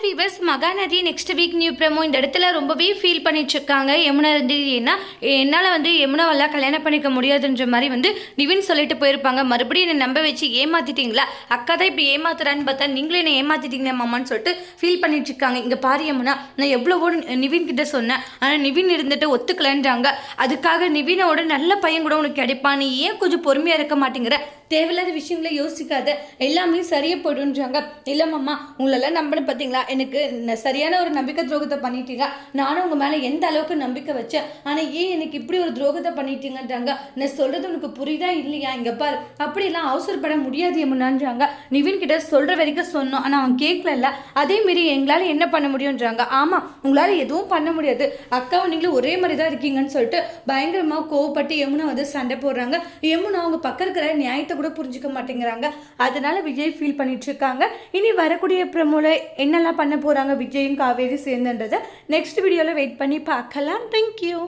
Viewers Mahanadi next week new promo இந்த இடத்துல ரொம்பவே ஃபீல் பண்ணிட்டு இருக்காங்க. யமுனா ஏன்னா என்னால் யமுனாவெல்லாம் கல்யாணம் பண்ணிக்க முடியாதுன்ற மாதிரி நிவின் சொல்லிட்டு போயிருப்பாங்க. மறுபடியும் என்னை நம்ப வச்சு ஏமாத்திட்டீங்களா, அக்கா தான் இப்படி ஏமாத்துறான்னு பார்த்தா நீங்களும் என்னை ஏமாத்திட்டீங்களே மாமான்னு சொல்லிட்டு ஃபீல் பண்ணிட்டு இருக்காங்க. இங்கே பாரு யமுனா, நான் எவ்வளவோ நிவின் கிட்ட சொன்னேன், ஆனால் நிவின் இருந்துட்டு ஒத்துக்கலன்றாங்க. அதுக்காக நிவினோட நல்ல பையன் கூட உனக்கு கிடைப்பான், நீ ஏன் கொஞ்சம் பொறுமையாக இருக்க மாட்டேங்கிற, தேவையில்லாத விஷயங்களை யோசிக்காத, எல்லாமே சரியா போயிடுன்றாங்க. இல்லை மாமா, உங்களெல்லாம் நம்பின பார்த்தீங்களா, எனக்கு சரியான ஒரு நம்பிக்கை துரோகத்தை பண்ணிட்டீங்க. நானும் உங்கள் மேலே எந்த அளவுக்கு நம்பிக்கை வச்சேன், ஆனால் ஏன் எனக்கு இப்படி ஒரு துரோகத்தை பண்ணிட்டீங்கன்றாங்க. நான் சொல்கிறது உனக்கு புரியுதா இல்லையா, இங்கே பாரு, அப்படிலாம் அவசரப்பட முடியாது யமுனான்றாங்க. நிவின் கிட்ட சொல்கிற வரைக்கும் சொன்னோம், ஆனால் அவன் கேட்கல. அதேமாரி எங்களால் என்ன பண்ண முடியுன்றாங்க. ஆமாம், உங்களால் எதுவும் பண்ண முடியாது, அக்காவும் நீங்களும் ஒரே மாதிரி தான் இருக்கீங்கன்னு சொல்லிட்டு பயங்கரமாக கோவப்பட்டு யமுனா சண்டை போடுறாங்க. யமுனா அவங்க பக்கம் இருக்கிற நியாயத்தை கூட புரிஞ்சுக்க மாட்டேங்கிறாங்க. அதனால விஜய் ஃபீல் பண்ணிட்டு இருக்காங்க. இனி வரக்கூடிய ப்ரமோல என்னெல்லாம் பண்ண போறாங்க விஜயும் காவேரி சேர்ந்துன்றதை நெக்ஸ்ட் வீடியோல வெயிட் பண்ணி பார்க்கலாம். தேங்க்யூ.